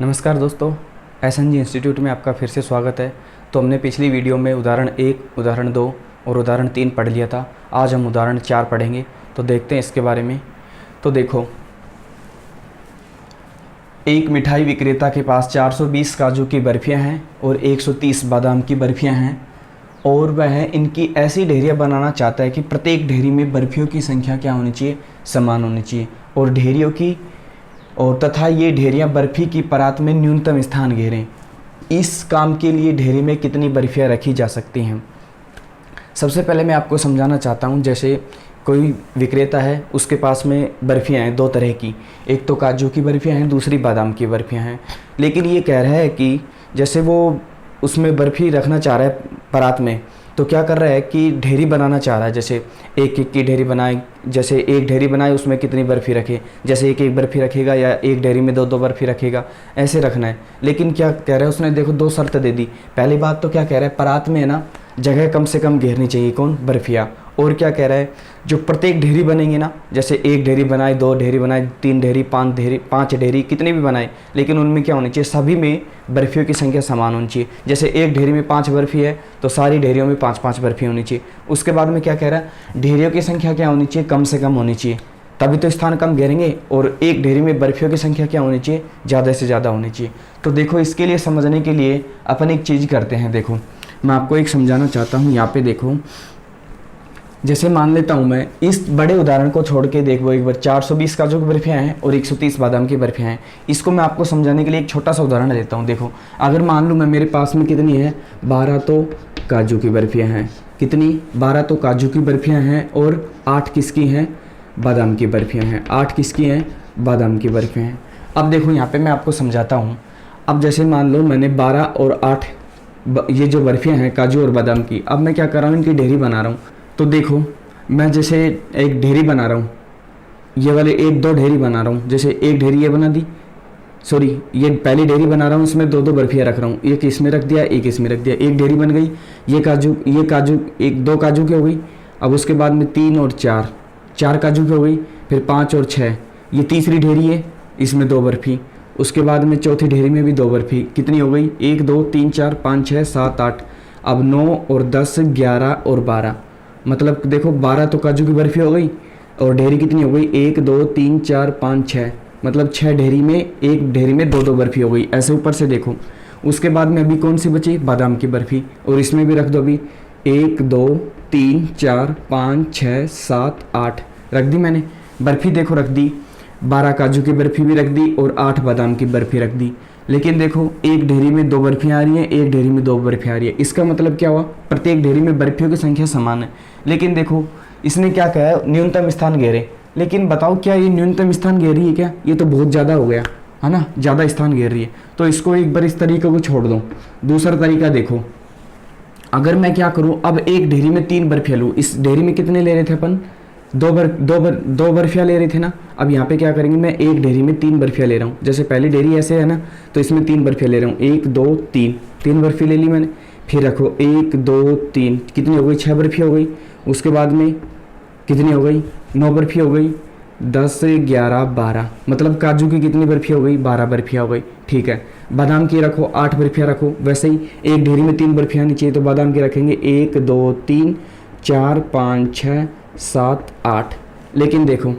नमस्कार दोस्तों, SNG institute में आपका फिर से स्वागत है। तो हमने पिछली वीडियो में उदाहरण 1, उदाहरण 2 और उदाहरण 3 पढ़ लिया था। आज हम उदाहरण 4 पढ़ेंगे। तो देखते हैं इसके बारे में। तो देखो, एक मिठाई विक्रेता के पास 420 काजू की बर्फियां हैं और 130 बादाम की बर्फियां हैं और वह इनकी ऐसी ढेरियाँ बनाना चाहता है कि प्रत्येक ढेरी में बर्फियों की संख्या क्या होनी चाहिए, समान होनी चाहिए और ढेरियों की तथा ये ढेरियाँ बर्फ़ी की परात में न्यूनतम स्थान घेरें। इस काम के लिए ढेरी में कितनी बर्फियाँ रखी जा सकती हैं। सबसे पहले मैं आपको समझाना चाहता हूँ, जैसे कोई विक्रेता है, उसके पास में बर्फियाँ हैं 2 तरह की। एक तो काजू की बर्फियाँ हैं, दूसरी बादाम की बर्फियाँ हैं। लेकिन ये कह रहा है कि जैसे वो उसमें बर्फ़ी रखना चाह रहा है परात में, तो क्या कर रहा है कि ढेरी बनाना चाह रहा है। जैसे एक एक की ढेरी बनाए, जैसे एक ढेरी बनाए उसमें कितनी बर्फ़ी रखे, जैसे एक एक बर्फ़ी रखेगा या एक ढेरी में 2-2 बर्फ़ी रखेगा, ऐसे रखना है। लेकिन क्या कह रहा है उसने, देखो 2 शर्त दे दी। पहली बात तो क्या कह रहा है, परात में है ना जगह कम से कम घेरनी चाहिए, कौन, बर्फियाँ। और क्या कह रहा है, जो प्रत्येक ढेरी बनेंगे ना, जैसे एक ढेरी बनाए, 2 ढेरी बनाए, 3 ढेरी, 5 ढेरी, कितने भी बनाए, लेकिन उनमें क्या होनी चाहिए, सभी में बर्फियों की संख्या समान होनी चाहिए। जैसे एक ढेरी में 5 बर्फ़ी है तो सारी ढेरियों में 5-5 बर्फ़ी होनी चाहिए। उसके बाद में क्या कह रहा है, ढेरियों की संख्या क्या होनी चाहिए, कम से कम होनी चाहिए, तभी तो स्थान कम घेरेंगे। और एक ढेरी में बर्फियों की संख्या क्या होनी चाहिए, ज़्यादा से ज़्यादा होनी चाहिए। तो देखो, इसके लिए समझने के लिए अपन एक चीज़ करते हैं। देखो, मैं आपको एक समझाना चाहता हूँ। यहाँ पे देखो, जैसे मान लेता हूँ मैं इस बड़े उदाहरण को छोड़ के देखो एक बार, 420 काजू की बर्फियाँ हैं और 130 बादाम की बर्फियाँ हैं। इसको मैं आपको समझाने के लिए एक छोटा सा उदाहरण लेता हूँ। देखो, अगर मान लूँ मैं, मेरे पास में कितनी है, 12 तो काजू की बर्फियाँ हैं। कितनी, 12 तो काजू की बर्फियाँ हैं और 8 किसकी हैं, बादाम की बर्फियाँ हैं। 8 किसकी हैं, बादाम की बर्फियाँ हैं। अब देखो, यहाँ पर मैं आपको समझाता हूँ। अब जैसे मान लो मैंने 12 और 8 ये जो बर्फियाँ हैं काजू और बादाम की, अब मैं क्या कर रहा हूँ, इनकी ढेरी बना रहा हूँ। तो देखो, मैं जैसे एक ढेरी बना रहा हूँ, ये वाले 1-2 ढेरी बना रहा हूँ। जैसे एक ढेरी ये बना दी, सॉरी ये पहली ढेरी बना रहा हूँ, इसमें 2-2 बर्फियाँ रख रहा हूँ। एक इसमें रख दिया, एक इसमें रख दिया, एक ढेरी बन गई। ये काजू 1-2 काजू की हो गई। अब उसके बाद में 3 और 4 काजू की हो गई। फिर 5 और 6, ये तीसरी ढेरी है, इसमें 2 बर्फी। उसके बाद में चौथी ढेरी में भी 2 बर्फी। कितनी हो गई, 1 2 3 4 5 6 7 8। अब 9 और 10 11 और 12, मतलब देखो 12 तो काजू की बर्फी हो गई और ढेरी कितनी हो गई, 1 2 3 4 5 6, मतलब 6 ढेरी में, एक ढेरी में 2-2 बर्फी हो गई। ऐसे ऊपर से देखो। उसके बाद में अभी कौन सी बची, बादाम की बर्फी, और इसमें भी रख दो। अभी 1 2 3 4 5 6 7 8 रख दी मैंने बर्फी। देखो रख दी, 12 काजू की बर्फी भी रख दी और 8 बादाम की बर्फी रख दी। लेकिन देखो, एक ढेरी में 2 बर्फियाँ आ रही हैं, एक ढेरी में 2 बर्फियाँ आ रही है। इसका मतलब क्या हुआ, प्रत्येक ढेरी में बर्फियों की संख्या समान है। लेकिन देखो, इसने क्या कहा है, न्यूनतम स्थान घेरे। लेकिन बताओ, क्या ये न्यूनतम स्थान घेर रही है क्या, ये तो बहुत ज़्यादा हो गया है ना, ज़्यादा स्थान घेर रही है। तो इसको एक बार इस तरीके को छोड़ दो। दूसरा तरीका देखो, अगर मैं क्या करूँ, अब एक ढेरी में 3 बर्फियाँ लूँ। इस ढेरी में कितने ले रहे थे अपन, 2 बर्फियाँ ले रहे थे ना। अब यहाँ पे क्या करेंगे, मैं एक ढेरी में 3 बर्फियाँ ले रहा हूँ। जैसे पहली ढेरी ऐसे है ना, तो इसमें 3 बर्फियाँ ले रहा हूँ, 1 2 3 बर्फी ले ली मैंने। फिर रखो 1 2 3, कितनी हो गई, 6 बर्फी हो गई। उसके बाद में कितनी हो गई, 9 बर्फी हो गई, 10 11 12, मतलब काजू की कितनी बर्फी हो गई, 12 बर्फियाँ हो गई। ठीक है, बादाम की रखो 8 बर्फियाँ रखो। वैसे ही एक ढेरी में 3 बर्फियाँ आनी चाहिए, तो बादाम की रखेंगे 1 2 3 4 5 6 7 8। लेकिन देखो,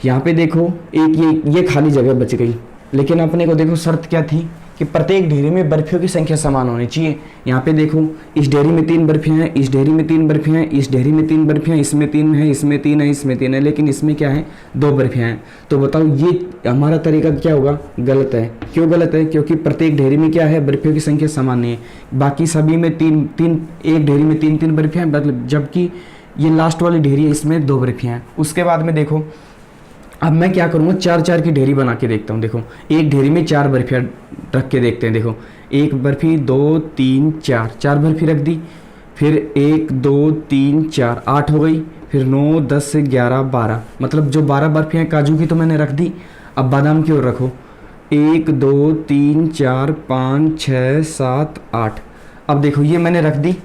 यहाँ पे देखो, एक ये खाली जगह बच गई। लेकिन अपने को देखो शर्त क्या थी कि प्रत्येक ढेरी में बर्फियों की संख्या समान होनी चाहिए। यहाँ पे देखो, इस ढेरी में 3 बर्फियाँ हैं, इस ढेरी में 3 बर्फियाँ हैं, इस ढेरी में 3 बर्फियाँ, इसमें 3 है, इसमें 3 है, इसमें 3 है, लेकिन इसमें क्या है, 2 बर्फियाँ हैं। तो बताओ, ये हमारा तरीका क्या होगा, गलत है। क्यों गलत है, क्योंकि प्रत्येक ढेरी में क्या है, बर्फियों की संख्या समान नहीं है। बाकी सभी में 3-3, एक ढेरी में 3-3 बर्फियाँ हैं, मतलब जबकि ये लास्ट वाली ढेरी है, इसमें 2 बर्फियाँ हैं। उसके बाद में देखो, अब मैं क्या करूँगा, 4-4 की ढेरी बना के देखता हूँ। देखो, एक ढेरी में 4 बर्फियाँ रख के देखते हैं। देखो, 1 बर्फी 2 3 4 बर्फी रख दी। फिर 1 2 3 4 8 हो गई। फिर 9 10 11 12, मतलब जो 12 बर्फियाँ काजू की तो मैंने रख दी। अब बादाम की ओर रखो, 1 2 3 4 5 6 7 8। अब देखो, ये मैंने रख दी।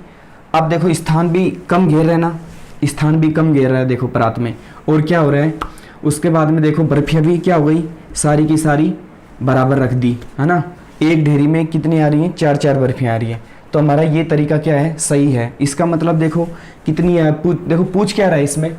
अब देखो, स्थान भी कम घेर रहा है ना, स्थान भी कम घेर रहा है देखो परात में। और क्या हो रहा है, उसके बाद में देखो, बर्फियाँ भी क्या हो गई, सारी की सारी बराबर रख दी, है ना। एक ढेरी में कितनी आ रही हैं, 4 बर्फियाँ आ रही हैं। तो हमारा ये तरीका क्या है, सही है। इसका मतलब देखो कितनी है, देखो पूछ क्या रहा है इसमें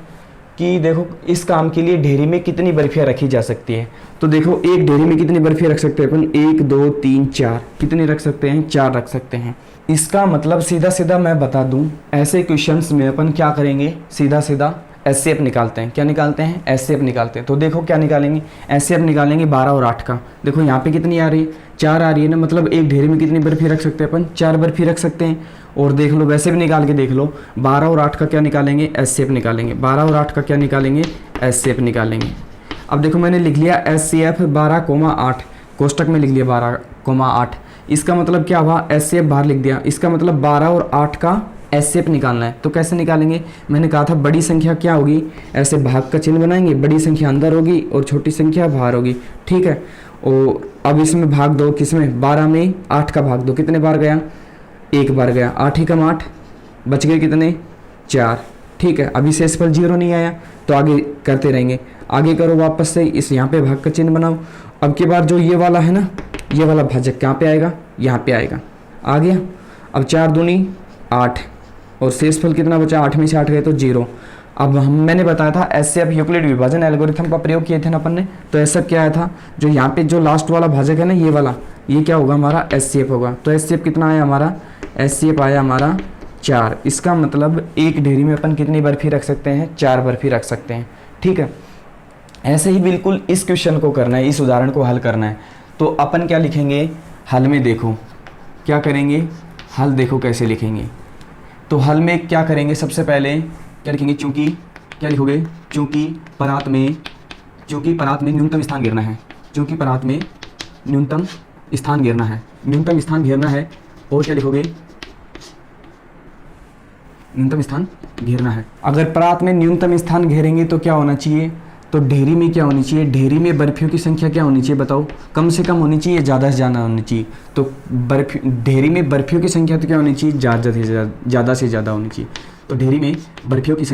कि देखो इस काम के लिए ढेरी में कितनी बर्फियाँ रखी जा सकती है। तो देखो एक ढेरी में कितनी बर्फियाँ रख सकते हैं अपन, 1 2 3 4, कितनी रख सकते हैं, 4 रख सकते हैं। इसका मतलब सीधा सीधा मैं बता दूं, ऐसे क्वेश्चंस में अपन क्या करेंगे, सीधा सीधा एचसीएफ निकालते हैं। क्या निकालते हैं, एचसीएफ निकालते हैं। तो देखो क्या निकालेंगे, एचसीएफ निकालेंगे 12 और 8 का। देखो यहाँ पे कितनी आ रही है, 4 आ रही है ना, मतलब एक ढेरी में कितनी बर्फी रख सकते हैं अपन, 4 बर्फी रख सकते हैं। और देख लो वैसे भी निकाल के देख लो, 12 और 8 का क्या निकालेंगे, एचसीएफ निकालेंगे। 12 और 8 का क्या निकालेंगे, एचसीएफ निकालेंगे। अब देखो मैंने लिख लिया एचसीएफ 12,8, कोष्टक में लिख लिया 12,8। इसका मतलब क्या हुआ, एचसीएफ बाहर लिख दिया। इसका मतलब 12 और 8 का एचसीएफ निकालना है। तो कैसे निकालेंगे, मैंने कहा था बड़ी संख्या क्या होगी, ऐसे भाग का चिन्ह बनाएंगे, बड़ी संख्या अंदर होगी और छोटी संख्या बाहर होगी, ठीक है। और अब इसमें भाग दो, किसमें, 12 में 8 का भाग दो, कितने बार गया, 1 बार गया। 8 ही कम 8, बच गए कितने, 4, ठीक है। अभी शेषफल 0 नहीं आया तो आगे करते रहेंगे। आगे करो वापस से, इस यहाँ पे भाग का चिन्ह बनाओ। अब के बाद जो ये वाला है ना, ये वाला भाजक कहाँ पे आएगा, यहाँ पे आएगा, आ गया। अब 4 दूनी 8 और शेषफल कितना बचा, 8 में से 8 गए तो 0। अब मैंने बताया था एचसीएफ यूक्लिड विभाजन एल्गोरिथम का प्रयोग किए थे ना अपन ने। तो ऐसा क्या आया था, जो यहाँ पे जो लास्ट वाला भाजक है ना, ये वाला, ये क्या होगा, हमारा एचसीएफ होगा। तो एचसीएफ कितना आया हमारा, एचसीएफ आया हमारा 4। इसका मतलब एक ढेरी में अपन कितनी बर्फी रख सकते हैं, 4 बर्फी रख सकते हैं, ठीक है। ऐसे ही बिल्कुल इस क्वेश्चन को करना है, इस उदाहरण को हल करना है। तो अपन क्या लिखेंगे, हल में देखो क्या करेंगे, हल देखो कैसे लिखेंगे। तो हल में क्या करेंगे, सबसे पहले क्या लिखेंगे, चूंकि क्या लिखोगे, चूंकि परात में न्यूनतम स्थान घेरना है, चूंकि परात में न्यूनतम स्थान घेरना है, न्यूनतम स्थान घेरना है। और क्या लिखोगे, न्यूनतम स्थान घेरना है। अगर परात में न्यूनतम स्थान घेरेंगे तो क्या होना चाहिए, तो ढेरी में क्या होनी चाहिए, ढेरी में बर्फियों की संख्या क्या होनी चाहिए बताओ, कम से कम होनी चाहिए, ज़्यादा से ज़्यादा होनी चाहिए। तो ढेरी में बर्फियों की संख्या तो क्या होनी चाहिए, ज़्यादा से ज़्यादा होनी चाहिए। तो ढेरी में बर्फियों की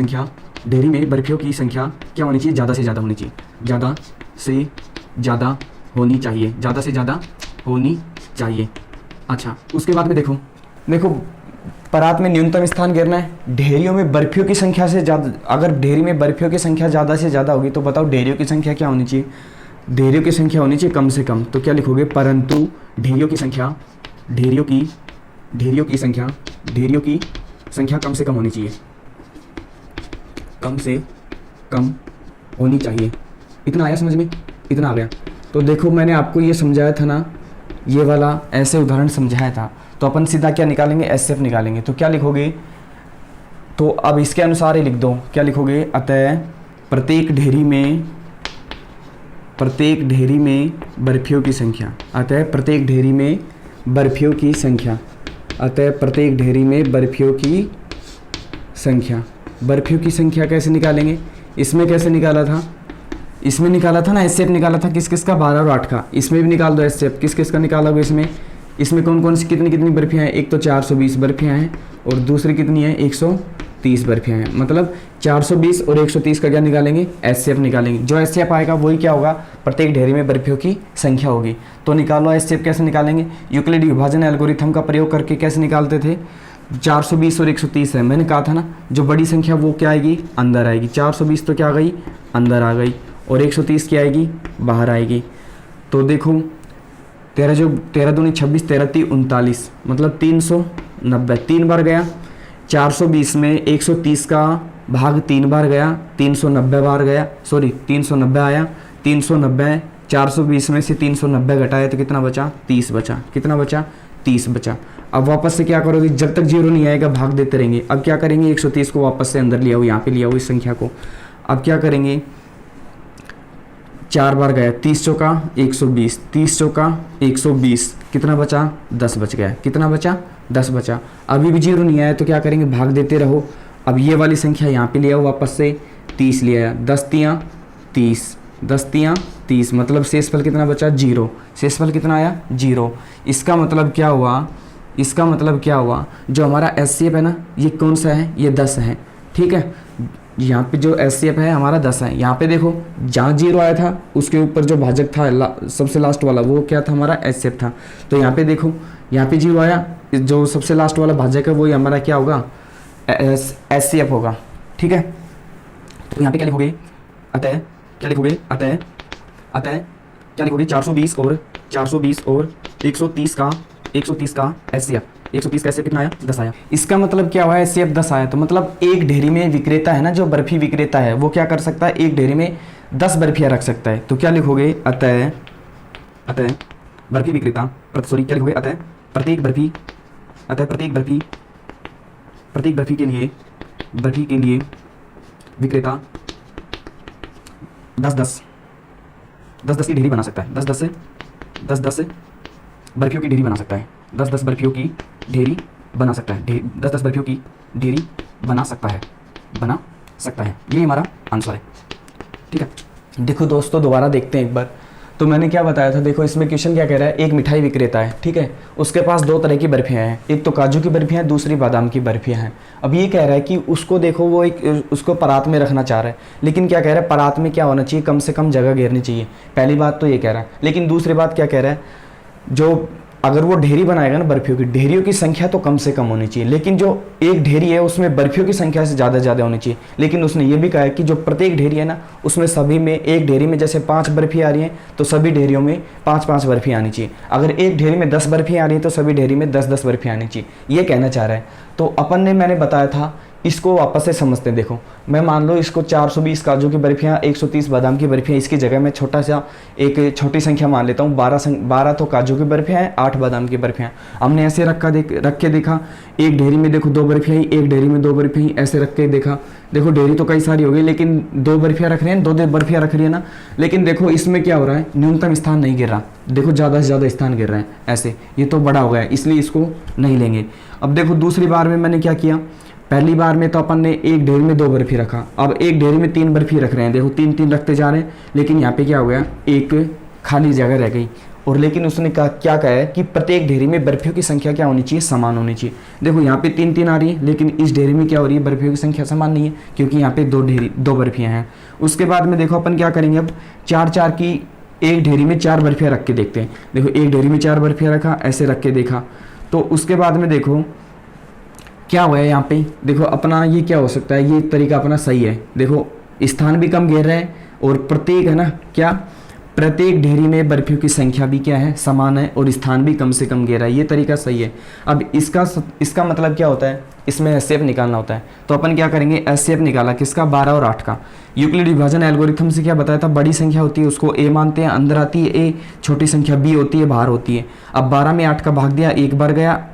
संख्या क्या होनी चाहिए, ज़्यादा से ज़्यादा होनी चाहिए, ज़्यादा से ज़्यादा होनी चाहिए, ज़्यादा से ज़्यादा होनी चाहिए। अच्छा, उसके बाद में देखो परात में न्यूनतम स्थान घेरना है। ढेरियों में बर्फियों की संख्या से ज़्यादा, अगर ढेरी में बर्फियों की संख्या ज़्यादा से ज़्यादा होगी तो बताओ ढेरियों की संख्या क्या होनी चाहिए, ढेरियों की संख्या होनी चाहिए कम से कम। तो क्या लिखोगे, परंतु ढेरियों की संख्या कम से कम होनी चाहिए, कम से कम होनी चाहिए। इतना आया समझ में, इतना आ गया। तो देखो मैंने आपको ये समझाया था ना, ये वाला ऐसे उदाहरण समझाया था। तो अपन सीधा क्या निकालेंगे, एचसीएफ निकालेंगे। तो क्या लिखोगे, तो अब इसके अनुसार ही लिख दो, क्या लिखोगे, अतः प्रत्येक ढेरी में बर्फियों की संख्या, अतः प्रत्येक ढेरी में बर्फियों की संख्या, बर्फियों की संख्या कैसे निकालेंगे, इसमें कैसे निकाला था, इसमें निकाला था ना, एचसीएफ निकाला था किस किस का, 12 और 8 का। इसमें भी निकाल दो एचसीएफ, किस किस का निकालोगे, इसमें कौन कौन सी कितनी बर्फियाँ हैं, एक तो 420 बर्फियाँ हैं और दूसरी कितनी है, 130 बर्फियाँ हैं। मतलब 420 और 130 का क्या निकालेंगे, एचसीएफ निकालेंगे। जो एचसीएफ आएगा वही क्या होगा, प्रत्येक ढेरी में बर्फियों की संख्या होगी। तो निकालो एचसीएफ, कैसे निकालेंगे, यूक्लिड विभाजन एल्गोरिथम का प्रयोग करके कैसे निकालते थे। 420 और 130 है, मैंने कहा था ना, जो बड़ी संख्या वो क्या आएगी, अंदर आएगी। 420 तो क्या आ गई, अंदर आ गई, और 130 क्या आएगी, बाहर आएगी। तो देखो 13 दूनी 26, 13 3 39, मतलब 390, 3 बार गया। 420 में 130 का भाग 3 बार गया, 390 बार गया, 390 आया। 390 420 में से 390 घटाया तो कितना बचा, 30 बचा। कितना बचा, 30 बचा। अब वापस से क्या करोगे, जब तक 0 नहीं आएगा भाग देते रहेंगे। अब क्या करेंगे, 130 को वापस से अंदर ले आओ, यहाँ पे ले आओ इस संख्या को। अब क्या करेंगे, 4 बार गया, 30 चौका 120, 30 चौका 120, कितना बचा, 10 बच गया। कितना बचा, 10 बचा। अभी भी 0 नहीं आया तो क्या करेंगे, भाग देते रहो। अब ये वाली संख्या यहाँ पे ले आओ वापस से, 30 ले आया, 10 तियाँ 30, 10 तियाँ 30, मतलब शेषफल कितना बचा, 0। शेषफल कितना आया, 0। इसका मतलब क्या हुआ, जो हमारा एचसीएफ है ना, ये कौन सा है, ये 10 है, ठीक है। यहाँ पे जो HCF है हमारा 10 है। यहाँ पे देखो जहाँ 0 आया था उसके ऊपर जो भाजक था सबसे लास्ट वाला वो क्या था हमारा HCF था। तो यहाँ पे देखो यहाँ पे 0 आया, जो सबसे लास्ट वाला भाजक है वही हमारा क्या होगा HCF होगा। ठीक है, तो यहाँ पे क्या लिखोगे अतः क्या लिखोगे अतः क्या लिखोगे 420 और 130 का HCF 130 का HCF कितना आया 10 आया। इसका मतलब क्या हुआ HCF 10 आया, तो मतलब एक ढेरी में विक्रेता है ना, जो बर्फी विक्रेता है वो क्या कर सकता है, एक ढेरी में 10 बर्फियाँ रख सकता है। तो क्या लिखोगे अतः बर्फी विक्रेता सॉरी क्या लिखोगे अतः प्रत्येक बर्फी के लिए विक्रेता 10 की ढेरी बना सकता है। 10 बर्फियों की ढेरी बना सकता है। 10 बर्फियों की ढेरी बना सकता है। 10 बर्फियों की ढेरी बना सकता है। ये हमारा आंसर है। ठीक है, देखो दोस्तों दोबारा देखते हैं एक बार। तो मैंने क्या बताया था, देखो इसमें क्वेश्चन क्या कह रहा है, एक मिठाई विक्रेता है, ठीक है, उसके पास 2 तरह की बर्फियाँ हैं, एक तो काजू की बर्फियाँ हैं, दूसरी बादाम की बर्फियाँ हैं। अब ये कह रहा है कि उसको देखो वो उसको परात में रखना चाह रहा है, लेकिन क्या कह रहा है परात में क्या होना चाहिए, कम से कम जगह घेरनी चाहिए। पहली बात तो ये कह रहा है, लेकिन दूसरी बात क्या कह रहा है, जो अगर वो ढेरी बनाएगा ना बर्फियों की, ढेरियों की संख्या तो कम से कम होनी चाहिए, लेकिन जो एक ढेरी है उसमें बर्फियों की संख्या से ज़्यादा होनी चाहिए। लेकिन उसने ये भी कहा है कि जो प्रत्येक ढेरी है ना उसमें सभी में, एक ढेरी में जैसे 5 बर्फी आ रही हैं तो सभी ढेरियों में 5 बर्फी आनी चाहिए। अगर एक ढेरी में 10 बर्फी आ रही हैं तो सभी ढेरी में 10 बर्फी आनी चाहिए, ये कहना चाह रहा है। तो अपन ने मैंने बताया था इसको वापस से समझते हैं। देखो मैं मान लो इसको 420 काजू की बर्फियाँ, 130 बादाम की बर्फियाँ, इसकी जगह मैं छोटा सा एक छोटी संख्या मान लेता हूँ, 12 तो काजू की बर्फियाँ हैं, 8 बादाम की बर्फियाँ। हमने ऐसे रख के देखा, एक ढेरी में देखो 2 बर्फियाँ ही, एक ढेरी में 2 बर्फियाँ ही, ऐसे रख के देखा। देखो ढेरी तो कई सारी हो गई, लेकिन 2 बर्फियाँ रख रहे हैं, 2 बर्फियाँ रख रही है ना, लेकिन देखो इसमें क्या हो रहा है, न्यूनतम स्थान नहीं गिर रहा, देखो ज़्यादा से ज़्यादा स्थान गिर रहा है ऐसे, ये तो बड़ा हो गया है, इसलिए इसको नहीं लेंगे। अब देखो दूसरी बार में मैंने क्या किया, पहली बार में तो अपन ने एक ढेरी में 2 बर्फी रखा, अब एक ढेरी में 3 बर्फी रख रहे हैं, देखो 3 रखते जा रहे हैं, लेकिन यहाँ पे क्या हो गया, एक खाली जगह रह गई। और लेकिन उसने कहा क्या कहा है कि प्रत्येक ढेरी में बर्फियों की संख्या क्या होनी चाहिए, समान होनी चाहिए। देखो यहाँ पे 3 आ रही है, लेकिन इस ढेरी में क्या हो रही है, बर्फियों की संख्या समान नहीं है, क्योंकि यहाँ पे 2 बर्फियाँ हैं। उसके बाद में देखो अपन क्या करेंगे, अब 4 की एक ढेरी में 4 बर्फियाँ रख के देखते हैं। देखो एक ढेरी में 4 बर्फियाँ रखा, ऐसे रख के देखा, तो उसके बाद में देखो क्या हुआ है, यहाँ पे देखो अपना ये क्या हो सकता है, ये तरीका अपना सही है। देखो स्थान भी कम घेर रहे हैं और प्रत्येक है ना क्या, प्रत्येक ढेरी में बर्फियों की संख्या भी क्या है, समान है, और स्थान भी कम से कम घेर रहा है, ये तरीका सही है। अब इसका मतलब क्या होता है, इसमें HCF निकालना होता है। तो अपन क्या करेंगे, HCF निकाला किसका, 12 और 8 का। यूक्लिड विभाजन एल्गोरिथम से क्या बताया था, बड़ी संख्या होती है उसको A मानते हैं, अंदर आती है A, छोटी संख्या B होती है, बाहर होती है। अब 12 में 8 का भाग दिया, एक बार गया,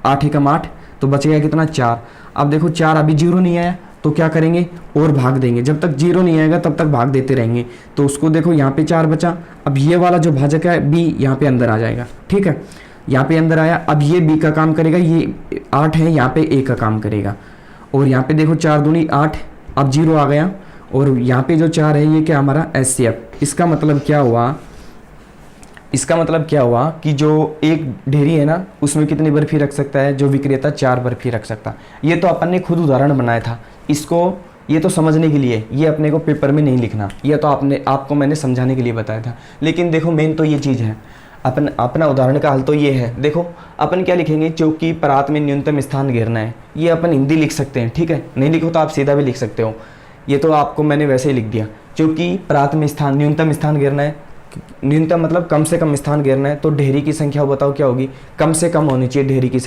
8 एकम 8, तो बच गया कितना, 4। अब देखो 4 अभी 0 नहीं आया, तो क्या करेंगे, और भाग देंगे, जब तक 0 नहीं आएगा तब तक भाग देते रहेंगे। तो उसको देखो यहाँ पे 4 बचा, अब ये वाला जो भाजक है B यहाँ पे अंदर आ जाएगा, ठीक है, यहाँ पे अंदर आया। अब ये B का काम करेगा, ये 8 है, यहाँ पे A का काम करेगा, और यहाँ पे देखो 4 दूनी 8, अब 0 आ गया, और यहाँ पे जो 4 है ये क्या हमारा HCF। इसका मतलब क्या हुआ कि जो एक ढेरी है ना उसमें कितनी बर्फी रख सकता है, जो विक्रेता 4 बर्फी रख सकता। ये तो अपन ने खुद उदाहरण बनाया था, इसको ये तो समझने के लिए, ये अपने को पेपर में नहीं लिखना, ये तो आपको मैंने समझाने के लिए बताया था। लेकिन देखो मेन तो ये चीज़ है, अपना उदाहरण का हल तो ये है। देखो अपन क्या लिखेंगे, चौकी परात में न्यूनतम स्थान घेरना है, ये अपन हिंदी लिख सकते हैं, ठीक है, नहीं लिखो तो आप सीधा भी लिख सकते हो, ये तो आपको मैंने वैसे ही लिख दिया। चूँकि परात में न्यूनतम स्थान घेरना है, न्यूनतम मतलब कम से कम स्थान घेरना है, तो ढेरी की संख्या बताओ क्या होगी, कम से कम होनी चाहिए ढेरी की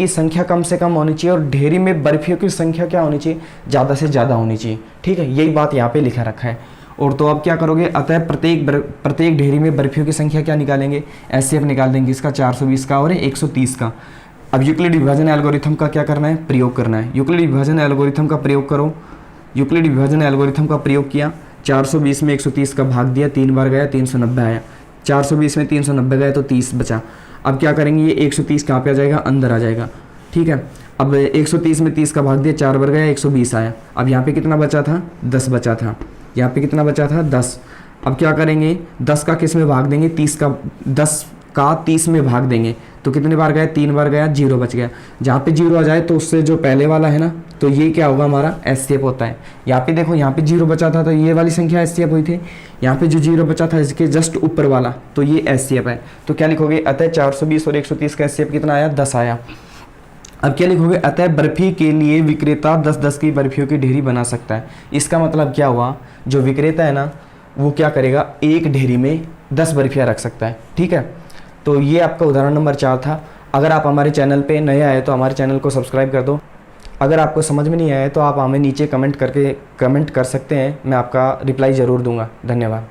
संख्या कम से कम होनी चाहिए, और ढेरी में बर्फियों की संख्या क्या होनी चाहिए, ज़्यादा से ज़्यादा होनी चाहिए, ठीक है, यही बात यहाँ पे लिखा रखा है। और तो अब क्या करोगे, अतः प्रत्येक ढेरी में बर्फियों की संख्या क्या निकालेंगे, HCF निकाल देंगे, इसका 420 का और 130 का। अब यूक्लिड विभाजन एल्गोरिथम का क्या करना है, प्रयोग करना है। यूक्लिड विभाजन एल्गोरिथम का प्रयोग करो, यूक्लिड विभाजन एल्गोरिथम का प्रयोग किया, 420 में 130 का भाग दिया, 3 बार गया, 390 आया, 420 में 390 गया तो 30 बचा। अब क्या करेंगे, ये 130 कहाँ पे आ जाएगा, अंदर आ जाएगा, ठीक है। अब 130 में 30 का भाग दिया, 4 बार गया, 120 आया। अब यहाँ पे कितना बचा था, 10 बचा था, यहाँ पे कितना बचा था, 10। अब क्या करेंगे, 10 का किस में भाग देंगे, 30 का, 10 का 30 में भाग देंगे तो कितने बार गया, 3 बार गया, 0 बच गया। जहाँ पे 0 आ जाए तो उससे जो पहले वाला है ना, तो ये क्या होगा, हमारा एससीएफ होता है। यहाँ पे देखो, यहाँ पे 0 बचा था तो ये वाली संख्या एससीएफ हुई थी, यहाँ पे जो 0 बचा था इसके जस्ट ऊपर वाला, तो ये एससीएफ है। तो क्या लिखोगे, अतः 420 और 130 का एससीएफ कितना आया, 10 आया। अब क्या लिखोगे, अतः बर्फी के लिए विक्रेता 10-10 की बर्फियों की ढेरी बना सकता है। इसका मतलब क्या हुआ, जो विक्रेता है ना वो क्या करेगा, एक ढेरी में 10 बर्फियाँ रख सकता है। ठीक है, तो ये आपका उदाहरण नंबर 4 था। अगर आप हमारे चैनल पे नए आए तो हमारे चैनल को सब्सक्राइब कर दो। अगर आपको समझ में नहीं आया तो आप हमें नीचे कमेंट कर सकते हैं, मैं आपका रिप्लाई ज़रूर दूंगा। धन्यवाद।